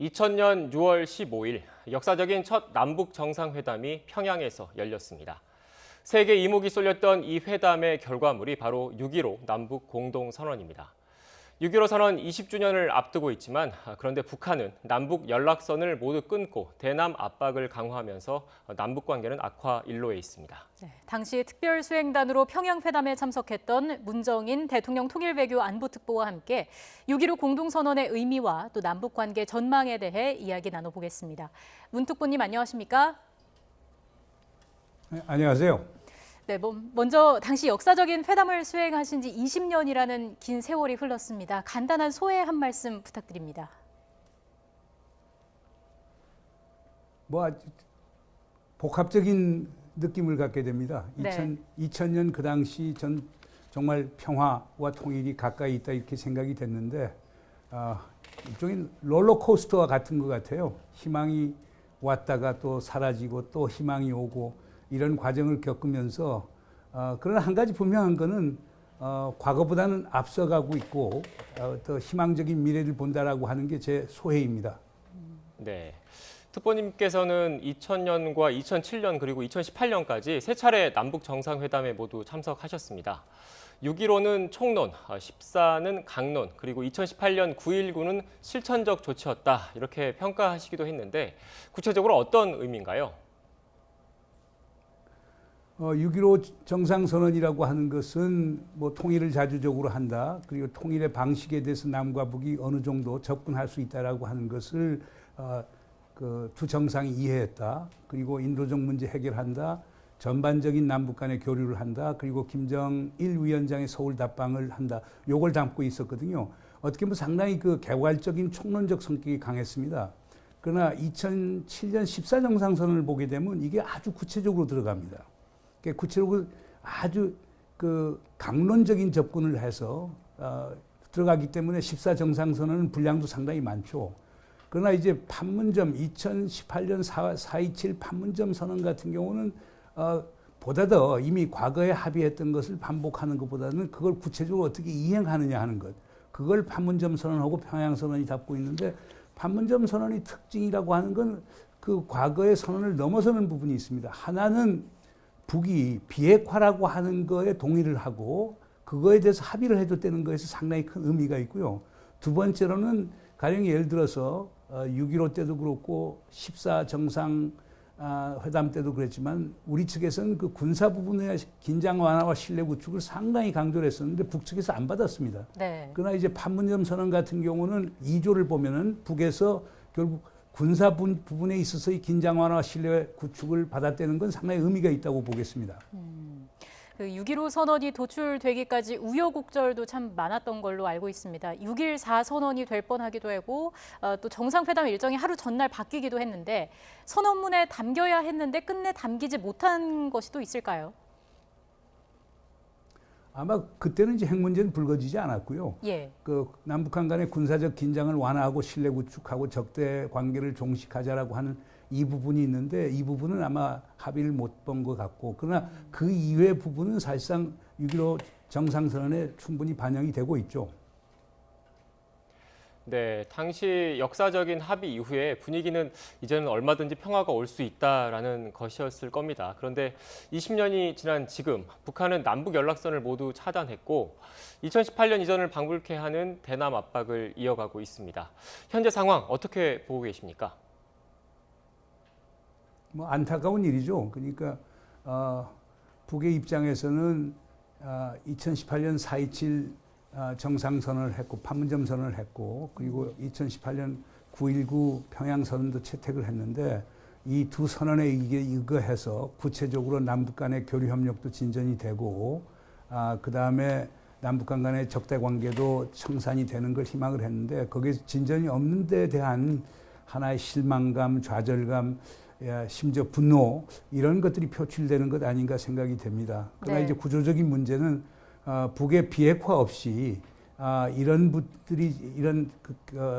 2000년 6월 15일 역사적인 첫 남북 정상회담이 평양에서 열렸습니다. 세계 이목이 쏠렸던 이 회담의 결과물이 바로 6.15 남북 공동선언입니다. 6.15 선언 20주년을 앞두고 있지만 그런데 북한은 남북 연락선을 모두 끊고 대남 압박을 강화하면서 남북 관계는 악화 일로에 있습니다. 네, 당시 특별수행단으로 평양 회담에 참석했던 문정인 대통령 통일외교 안보특보와 함께 6.15 공동선언의 의미와 또 남북 관계 전망에 대해 이야기 나눠보겠습니다. 문 특보님 안녕하십니까? 네, 안녕하세요. 네, 먼저 당시 역사적인 회담을 수행하신 지 20년이라는 긴 세월이 흘렀습니다. 간단한 소회 한 말씀 부탁드립니다. 복합적인 느낌을 갖게 됩니다. 네. 2000년 그 당시 전 정말 평화와 통일이 가까이 있다 이렇게 생각이 됐는데 일종의 롤러코스터와 같은 것 같아요. 희망이 왔다가 또 사라지고 또 희망이 오고 이런 과정을 겪으면서 그러나 한 가지 분명한 거는 과거보다는 앞서가고 있고 더 희망적인 미래를 본다라고 하는 게 제 소회입니다. 네. 특보님께서는 2000년과 2007년 그리고 2018년까지 세 차례 남북 정상회담에 모두 참석하셨습니다. 6.15는 총론, 14는 강론, 그리고 2018년 9.19는 실천적 조치였다 이렇게 평가하시기도 했는데 구체적으로 어떤 의미인가요? 6.15 정상선언이라고 하는 것은 통일을 자주적으로 한다. 그리고 통일의 방식에 대해서 남과 북이 어느 정도 접근할 수 있다라고 하는 것을 그 두 정상이 이해했다. 그리고 인도적 문제 해결한다. 전반적인 남북 간의 교류를 한다. 그리고 김정일 위원장의 서울 답방을 한다. 요걸 담고 있었거든요. 어떻게 보면 상당히 그 개괄적인 총론적 성격이 강했습니다. 그러나 2007년 14정상선언을 보게 되면 이게 아주 구체적으로 들어갑니다. 구체적으로 아주 그 강론적인 접근을 해서 들어가기 때문에 14정상선언은 분량도 상당히 많죠. 그러나 이제 판문점 2018년 4.27 판문점 선언 같은 경우는 보다 더 이미 과거에 합의했던 것을 반복하는 것보다는 그걸 구체적으로 어떻게 이행하느냐 하는 것. 그걸 판문점 선언하고 평양 선언이 담고 있는데 판문점 선언의 특징이라고 하는 건 그 과거의 선언을 넘어서는 부분이 있습니다. 하나는 북이 비핵화라고 하는 거에 동의를 하고 그거에 대해서 합의를 해줬다는 거에서 상당히 큰 의미가 있고요. 두 번째로는 가령 예를 들어서 6.15 때도 그렇고 14정상 회담 때도 그랬지만 우리 측에서는 그 군사 부분의 긴장 완화와 신뢰 구축을 상당히 강조를 했었는데 북측에서 안 받았습니다. 네. 그러나 이제 판문점 선언 같은 경우는 2조를 보면은 북에서 결국 군사 부분에 있어서의 긴장 완화와 신뢰 구축을 받았다는 건 상당히 의미가 있다고 보겠습니다. 그 6.15 선언이 도출되기까지 우여곡절도 참 많았던 걸로 알고 있습니다. 6.14 선언이 될 뻔하기도 하고 또 정상회담 일정이 하루 전날 바뀌기도 했는데 선언문에 담겨야 했는데 끝내 담기지 못한 것이 또 있을까요? 아마 그때는 이제 핵 문제는 불거지지 않았고요. 예. 그 남북한 간의 군사적 긴장을 완화하고 신뢰 구축하고 적대 관계를 종식하자라고 하는 이 부분이 있는데 이 부분은 아마 합의를 못 본 것 같고 그러나 그 이외의 부분은 사실상 6.15 정상선언에 충분히 반영이 되고 있죠. 네, 당시 역사적인 합의 이후에 분위기는 이제는 얼마든지 평화가 올 수 있다라는 것이었을 겁니다. 그런데 20년이 지난 지금 북한은 남북 연락선을 모두 차단했고 2018년 이전을 방불케 하는 대남 압박을 이어가고 있습니다. 현재 상황 어떻게 보고 계십니까? 안타까운 일이죠. 그러니까 북의 입장에서는 2018년 4.27 정상선언을 했고 판문점 선언을 했고 그리고 2018년 9.19 평양 선언도 채택을 했는데 이 두 선언에 의거해서 구체적으로 남북 간의 교류 협력도 진전이 되고 그다음에 남북 간의 적대 관계도 청산이 되는 걸 희망을 했는데 거기에 진전이 없는 데 대한 하나의 실망감, 좌절감, 심지어 분노 이런 것들이 표출되는 것 아닌가 생각이 됩니다. 그러나 네. 이제 구조적인 문제는 북의 비핵화 없이 이런 분들이 이런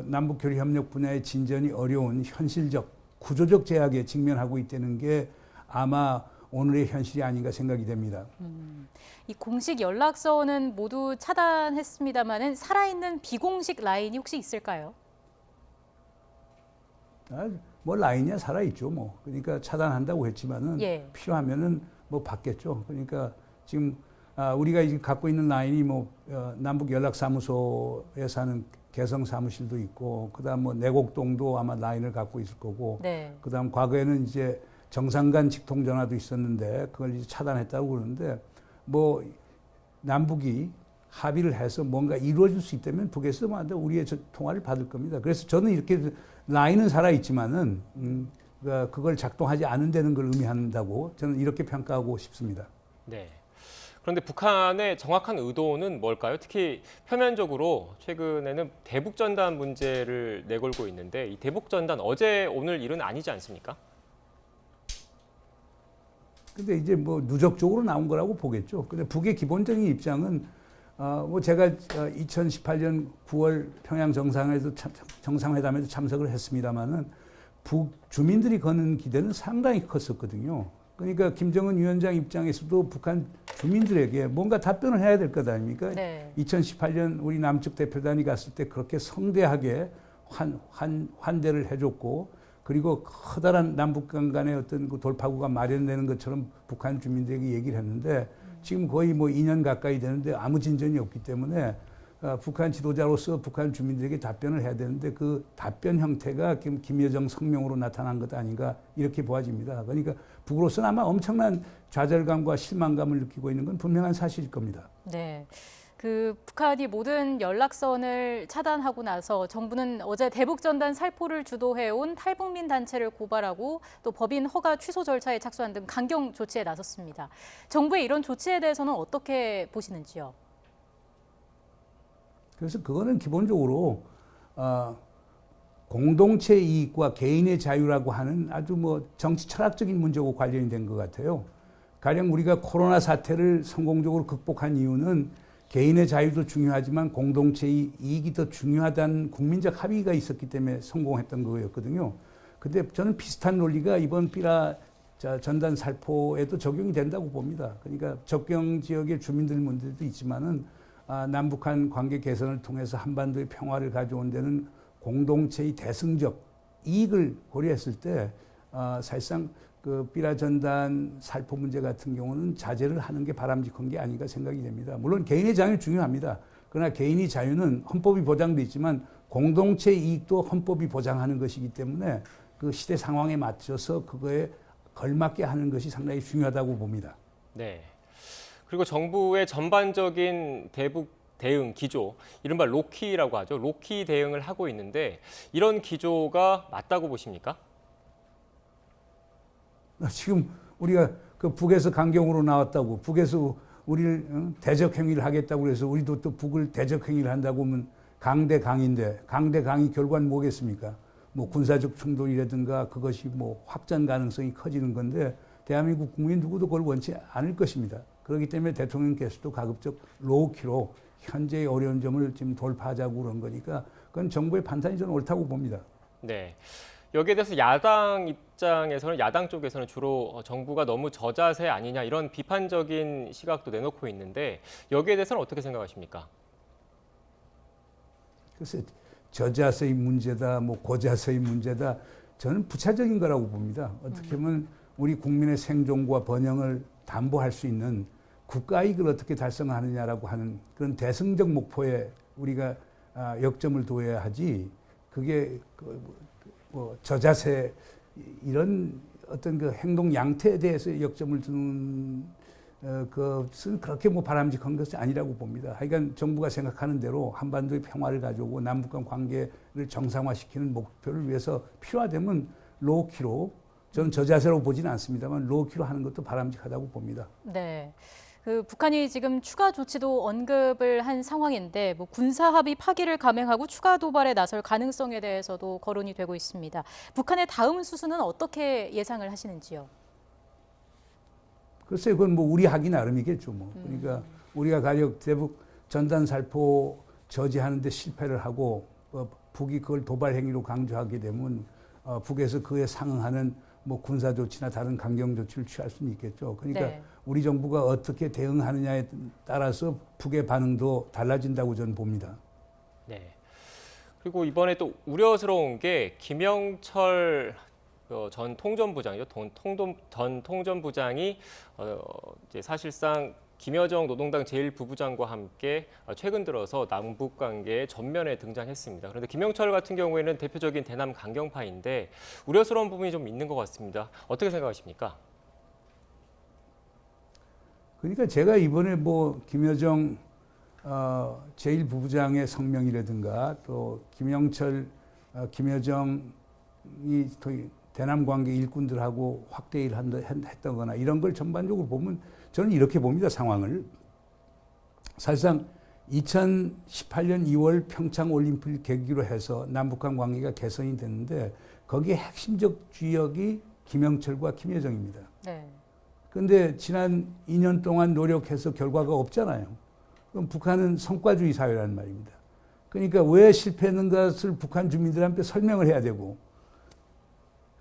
남북 교류 협력 분야의 진전이 어려운 현실적 구조적 제약에 직면하고 있다는 게 아마 오늘의 현실이 아닌가 생각이 됩니다. 이 공식 연락선은 모두 차단했습니다만은 살아있는 비공식 라인이 혹시 있을까요? 뭐 라인이야 살아있죠. 뭐 그러니까 차단한다고 했지만은 예. 필요하면은 뭐 받겠죠. 그러니까 지금 우리가 지금 갖고 있는 라인이 뭐 남북 연락사무소에서 하는 개성 사무실도 있고, 그다음 뭐 내곡동도 아마 라인을 갖고 있을 거고, 네. 그다음 과거에는 이제 정상 간 직통 전화도 있었는데 그걸 이제 차단했다고 그러는데, 뭐 남북이 합의를 해서 뭔가 이루어질 수 있다면 북에서 우리의 통화를 받을 겁니다. 그래서 저는 이렇게 라인은 살아 있지만은 그걸 작동하지 않은 데는 걸 의미한다고 저는 이렇게 평가하고 싶습니다. 네. 그런데 북한의 정확한 의도는 뭘까요? 특히 표면적으로 최근에는 대북전단 문제를 내걸고 있는데, 이 대북전단 어제 오늘 일은 아니지 않습니까? 근데 이제 뭐 누적적으로 나온 거라고 보겠죠. 근데 북의 기본적인 입장은 뭐 제가 2018년 9월 평양 정상회담에도 참석을 했습니다마는 북 주민들이 거는 기대는 상당히 컸었거든요. 그러니까 김정은 위원장 입장에서도 북한 주민들에게 뭔가 답변을 해야 될 것 아닙니까? 네. 2018년 우리 남측 대표단이 갔을 때 그렇게 성대하게 환대를 해줬고, 그리고 커다란 남북 간의 어떤 그 돌파구가 마련되는 것처럼 북한 주민들에게 얘기를 했는데, 지금 거의 뭐 2년 가까이 되는데 아무 진전이 없기 때문에 북한 지도자로서 북한 주민들에게 답변을 해야 되는데, 그 답변 형태가 김여정 성명으로 나타난 것 아닌가 이렇게 보아집니다. 그러니까 북으로서는 아마 엄청난 좌절감과 실망감을 느끼고 있는 건 분명한 사실일 겁니다. 네. 그 북한이 모든 연락선을 차단하고 나서 정부는 어제 대북전단 살포를 주도해온 탈북민 단체를 고발하고 또 법인 허가 취소 절차에 착수한 등 강경 조치에 나섰습니다. 정부의 이런 조치에 대해서는 어떻게 보시는지요? 그래서 그거는 기본적으로 공동체 이익과 개인의 자유라고 하는 아주 뭐 정치 철학적인 문제하고 관련이 된 것 같아요. 가령 우리가 코로나 사태를 성공적으로 극복한 이유는 개인의 자유도 중요하지만 공동체의 이익이 더 중요하다는 국민적 합의가 있었기 때문에 성공했던 거였거든요. 근데 저는 비슷한 논리가 이번 삐라 전단 살포에도 적용이 된다고 봅니다. 그러니까 접경 지역의 주민들 문제도 있지만은 남북한 관계 개선을 통해서 한반도의 평화를 가져온 데는 공동체의 대승적 이익을 고려했을 때 사실상 그 삐라 전단 살포 문제 같은 경우는 자제를 하는 게 바람직한 게 아닌가 생각이 됩니다. 물론 개인의 자유는 중요합니다. 그러나 개인의 자유는 헌법이 보장돼 있지만 공동체 이익도 헌법이 보장하는 것이기 때문에 그 시대 상황에 맞춰서 그거에 걸맞게 하는 것이 상당히 중요하다고 봅니다. 네. 그리고 정부의 전반적인 대북 대응 기조, 이른바 로키라고 하죠. 로키 대응을 하고 있는데, 이런 기조가 맞다고 보십니까? 지금 우리가 그 북에서 강경으로 나왔다고, 북에서 우리를 대적 행위를 하겠다고 그래서 우리도 또 북을 대적 행위를 한다고 하면 강대강인데, 강대강이 결과는 뭐겠습니까? 뭐 군사적 충돌이라든가 그것이 뭐 확전 가능성이 커지는 건데, 대한민국 국민 누구도 그걸 원치 않을 것입니다. 그렇기 때문에 대통령께서도 가급적 로우키로 현재의 어려운 점을 지금 돌파하자고 그런 거니까 그건 정부의 판단이 저는 옳다고 봅니다. 네. 여기에 대해서 야당 입장에서는, 야당 쪽에서는 주로 정부가 너무 저자세 아니냐 이런 비판적인 시각도 내놓고 있는데, 여기에 대해서는 어떻게 생각하십니까? 글쎄, 저자세의 문제다, 뭐 고자세의 문제다, 저는 부차적인 거라고 봅니다. 어떻게 보면 우리 국민의 생존과 번영을 담보할 수 있는 국가 이익을 어떻게 달성하느냐라고 하는 그런 대승적 목표에 우리가 역점을 두어야 하지, 그게 뭐 저자세 이런 어떤 그 행동 양태에 대해서 역점을 두는 그것은 그렇게 뭐 바람직한 것이 아니라고 봅니다. 하여간 정부가 생각하는 대로 한반도의 평화를 가져오고 남북 간 관계를 정상화시키는 목표를 위해서 필요하다면 로우키로, 저는 저자세로 보지는 않습니다만 로우키로 하는 것도 바람직하다고 봅니다. 네. 그 북한이 지금 추가 조치도 언급을 한 상황인데, 뭐 군사 합의 파기를 감행하고 추가 도발에 나설 가능성에 대해서도 거론이 되고 있습니다. 북한의 다음 수순은 어떻게 예상을 하시는지요? 글쎄요, 그건 뭐 우리 하기 나름이겠죠. 뭐. 그러니까 우리가 가령 대북 전단 살포 저지하는데 실패를 하고 북이 그걸 도발 행위로 강조하게 되면 북에서 그에 상응하는 뭐 군사 조치나 다른 강경 조치를 취할 수는 있겠죠. 그러니까 네. 우리 정부가 어떻게 대응하느냐에 따라서 북의 반응도 달라진다고 저는 봅니다. 네. 그리고 이번에 또 우려스러운 게 김영철 전 통전부장이죠. 전 통전부장이 이제 사실상 김여정 노동당 제1부부장과 함께 최근 들어서 남북 관계에 전면에 등장했습니다. 그런데 김영철 같은 경우에는 대표적인 대남 강경파인데 우려스러운 부분이 좀 있는 것 같습니다. 어떻게 생각하십니까? 그러니까 제가 이번에 뭐 김여정 제1부부장의 성명이라든가 또 김영철, 김여정이 또 대남 관계 일꾼들하고 확대 일을 했다거나 이런 걸 전반적으로 보면 저는 이렇게 봅니다, 상황을. 사실상 2018년 2월 평창 올림픽을 계기로 해서 남북한 관계가 개선이 됐는데 거기에 핵심적 주역이 김영철과 김여정입니다. 네. 그런데 지난 2년 동안 노력해서 결과가 없잖아요. 그럼 북한은 성과주의 사회라는 말입니다. 그러니까 왜 실패했는 것을 북한 주민들한테 설명을 해야 되고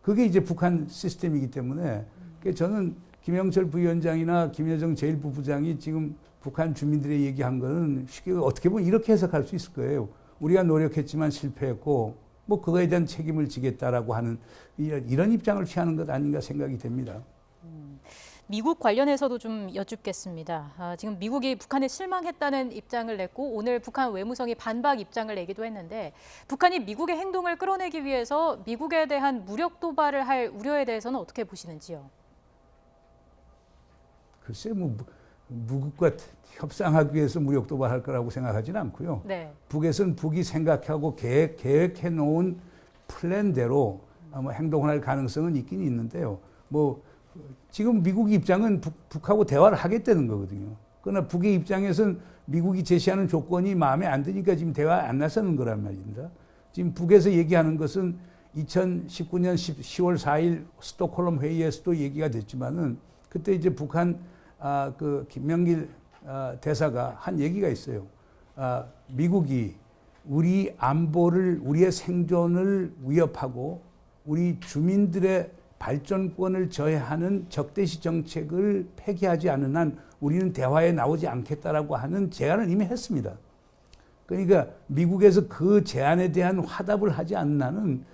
그게 이제 북한 시스템이기 때문에 저는 김영철 부위원장이나 김여정 제1부부장이 지금 북한 주민들의 얘기한 거는 쉽게 어떻게 보면 이렇게 해석할 수 있을 거예요. 우리가 노력했지만 실패했고 뭐 그거에 대한 책임을 지겠다라고 하는 이런 입장을 취하는 것 아닌가 생각이 됩니다. 미국 관련해서도 좀 여쭙겠습니다. 지금 미국이 북한에 실망했다는 입장을 냈고 오늘 북한 외무성이 반박 입장을 내기도 했는데 북한이 미국의 행동을 끌어내기 위해서 미국에 대한 무력 도발을 할 우려에 대해서는 어떻게 보시는지요? 글쎄 뭐 미국과 협상하기 위해서 무력 도발할 거라고 생각하지는 않고요. 네. 북에서는 북이 생각하고 계획해 놓은 플랜대로 뭐 행동을 할 가능성은 있긴 있는데요. 뭐 지금 미국 입장은 북하고 대화를 하겠다는 거거든요. 그러나 북의 입장에서는 미국이 제시하는 조건이 마음에 안 드니까 지금 대화 안 나서는 거란 말입니다. 지금 북에서 얘기하는 것은 2019년 10월 4일 스톡홀름 회의에서도 얘기가 됐지만은 그때 이제 북한 그 김명길 대사가 한 얘기가 있어요. 미국이 우리 안보를 우리의 생존을 위협하고 우리 주민들의 발전권을 저해하는 적대시 정책을 폐기하지 않는 한 우리는 대화에 나오지 않겠다라고 하는 제안을 이미 했습니다. 그러니까 미국에서 그 제안에 대한 화답을 하지 않는 한은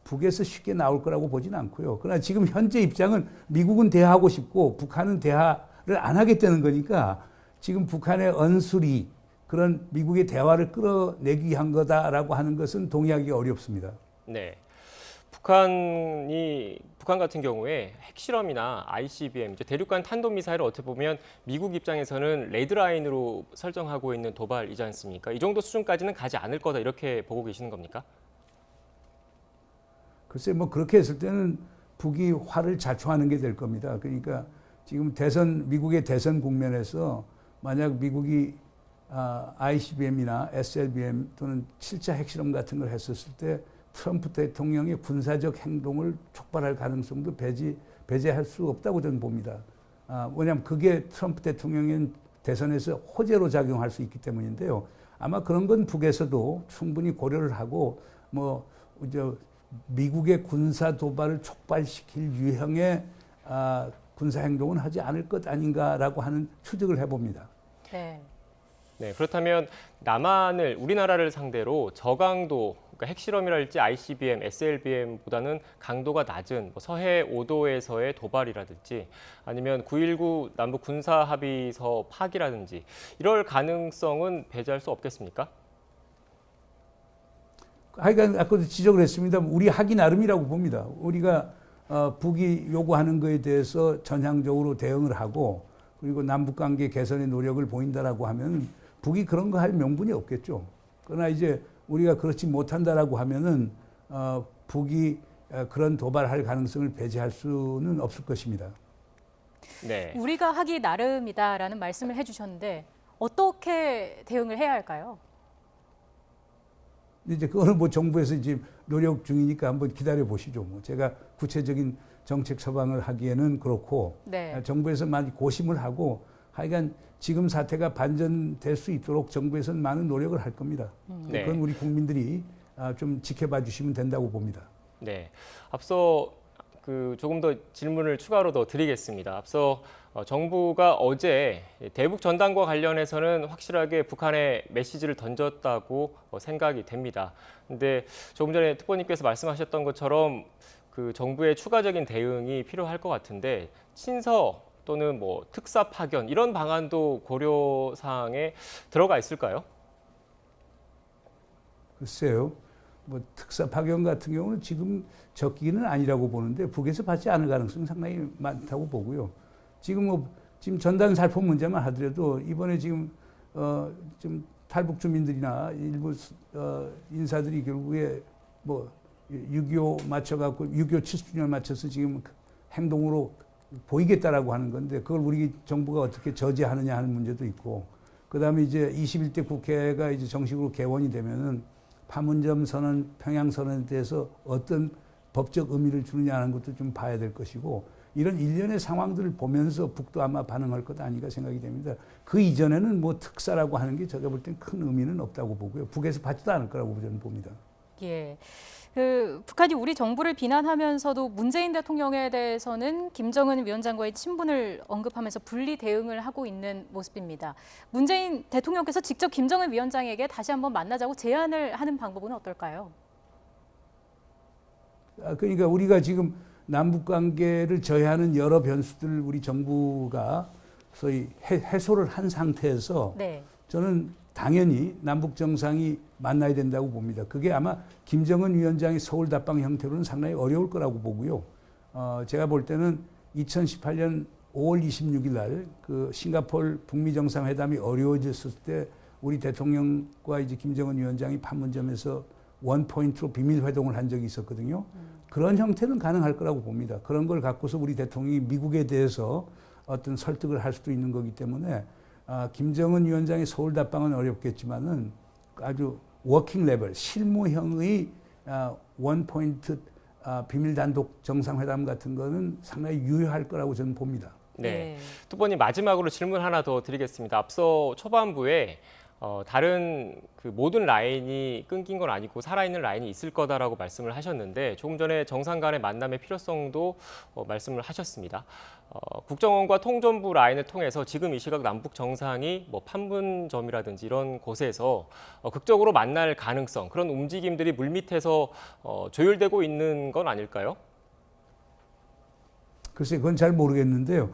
북에서 쉽게 나올 거라고 보지는 않고요. 그러나 지금 현재 입장은 미국은 대화하고 싶고 북한은 대화를 안 하겠다는 거니까 지금 북한의 언술이 그런 미국의 대화를 끌어내기 위한 거다라고 하는 것은 동의하기가 어렵습니다. 네. 북한 같은 경우에 핵실험이나 ICBM, 대륙간 탄도미사일을 어떻게 보면 미국 입장에서는 레드라인으로 설정하고 있는 도발이지 않습니까? 이 정도 수준까지는 가지 않을 거다 이렇게 보고 계시는 겁니까? 글쎄 뭐 그렇게 했을 때는 북이 화를 자초하는 게 될 겁니다. 그러니까 지금 미국의 대선 국면에서 만약 미국이 ICBM이나 SLBM 또는 7차 핵실험 같은 걸 했었을 때 트럼프 대통령의 군사적 행동을 촉발할 가능성도 배제할 수 없다고 저는 봅니다. 왜냐하면 그게 트럼프 대통령의 대선에서 호재로 작용할 수 있기 때문인데요. 아마 그런 건 북에서도 충분히 고려를 하고 미국의 군사 도발을 촉발시킬 유형의 군사 행동은 하지 않을 것 아닌가라고 하는 추측을 해봅니다. 네. 네, 그렇다면 우리나라를 상대로 저강도, 그러니까 핵실험이랄지 ICBM, SLBM보다는 강도가 낮은 서해 5도에서의 도발이라든지 아니면 9.19 남북 군사 합의서 파기라든지 이럴 가능성은 배제할 수 없겠습니까? 하여간 아까도 지적을 했습니다. 우리 하기 나름이라고 봅니다. 우리가 북이 요구하는 것에 대해서 전향적으로 대응을 하고 그리고 남북관계 개선의 노력을 보인다라고 하면 북이 그런 거 할 명분이 없겠죠. 그러나 이제 우리가 그렇지 못한다라고 하면은 북이 그런 도발할 가능성을 배제할 수는 없을 것입니다. 네. 우리가 하기 나름이다라는 말씀을 해주셨는데 어떻게 대응을 해야 할까요? 이제 그거는 뭐 정부에서 이제 노력 중이니까 한번 기다려 보시죠. 뭐 제가 구체적인 정책 처방을 하기에는 그렇고 네. 정부에서 많이 고심을 하고 하여간 지금 사태가 반전될 수 있도록 정부에서는 많은 노력을 할 겁니다. 네. 그건 우리 국민들이 좀 지켜봐 주시면 된다고 봅니다. 네, 앞서 조금 더 질문을 추가로 더 드리겠습니다. 앞서 정부가 어제 대북 전단과 관련해서는 확실하게 북한에 메시지를 던졌다고 생각이 됩니다. 근데 조금 전에 특보님께서 말씀하셨던 것처럼 그 정부의 추가적인 대응이 필요할 것 같은데 친서 또는 뭐 특사 파견 이런 방안도 고려 사항에 들어가 있을까요? 글쎄요. 뭐 특사 파견 같은 경우는 지금 적기는 아니라고 보는데 북에서 받지 않을 가능성이 상당히 많다고 보고요. 지금 전단 살포 문제만 하더라도 이번에 지금 좀 탈북 주민들이나 일부 인사들이 결국에 뭐 6.25 맞춰갖고 6.25 70주년 맞춰서 지금 행동으로 보이겠다라고 하는 건데 그걸 우리 정부가 어떻게 저지하느냐 하는 문제도 있고 그다음에 이제 21대 국회가 이제 정식으로 개원이 되면은 판문점 선언, 평양 선언에 대해서 어떤 법적 의미를 주느냐 하는 것도 좀 봐야 될 것이고 이런 일련의 상황들을 보면서 북도 아마 반응할 것 아닌가 생각이 됩니다. 그 이전에는 뭐 특사라고 하는 게 제가 볼 땐 큰 의미는 없다고 보고요. 북에서 받지도 않을 거라고 저는 봅니다. 예. 북한이 우리 정부를 비난하면서도 문재인 대통령에 대해서는 김정은 위원장과의 친분을 언급하면서 분리 대응을 하고 있는 모습입니다. 문재인 대통령께서 직접 김정은 위원장에게 다시 한번 만나자고 제안을 하는 방법은 어떨까요? 그러니까 우리가 지금 남북 관계를 저해하는 여러 변수들을 우리 정부가 소위 해소를 한 상태에서 네. 저는 당연히 남북 정상이 만나야 된다고 봅니다. 그게 아마 김정은 위원장의 서울 답방 형태로는 상당히 어려울 거라고 보고요. 제가 볼 때는 2018년 5월 26일 날 그 싱가포르 북미 정상회담이 어려워졌을 때 우리 대통령과 이제 김정은 위원장이 판문점에서 원 포인트로 비밀 회동을 한 적이 있었거든요. 그런 형태는 가능할 거라고 봅니다. 그런 걸 갖고서 우리 대통령이 미국에 대해서 어떤 설득을 할 수도 있는 거기 때문에 김정은 위원장의 서울 답방은 어렵겠지만은 아주 워킹 레벨 실무형의 원 포인트 비밀 단독 정상회담 같은 거는 상당히 유효할 거라고 저는 봅니다. 네. 특보님 마지막으로 질문 하나 더 드리겠습니다. 앞서 초반부에 다른 그 모든 라인이 끊긴 건 아니고 살아있는 라인이 있을 거다라고 말씀을 하셨는데 조금 전에 정상 간의 만남의 필요성도 말씀을 하셨습니다. 국정원과 통전부 라인을 통해서 지금 이 시각 남북 정상이 뭐 판문점이라든지 이런 곳에서 극적으로 만날 가능성 그런 움직임들이 물밑에서 조율되고 있는 건 아닐까요? 글쎄 그건 잘 모르겠는데요.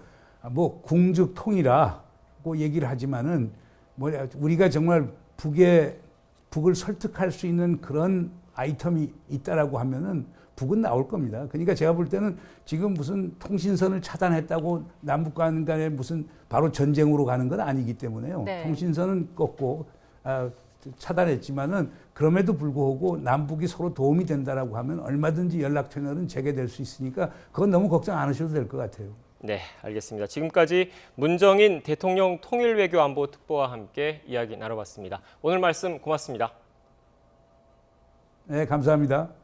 뭐 궁즉 통이라고 얘기를 하지만은 뭐 우리가 정말 북을 설득할 수 있는 그런 아이템이 있다라고 하면은 북은 나올 겁니다. 그러니까 제가 볼 때는 지금 무슨 통신선을 차단했다고 남북 간에 무슨 바로 전쟁으로 가는 건 아니기 때문에요. 네. 통신선은 꺾고 차단했지만은 그럼에도 불구하고 남북이 서로 도움이 된다라고 하면 얼마든지 연락 채널은 재개될 수 있으니까 그건 너무 걱정 안 하셔도 될 것 같아요. 네, 알겠습니다. 지금까지 문정인 대통령 통일외교안보특보와 함께 이야기 나눠봤습니다. 오늘 말씀 고맙습니다. 네, 감사합니다.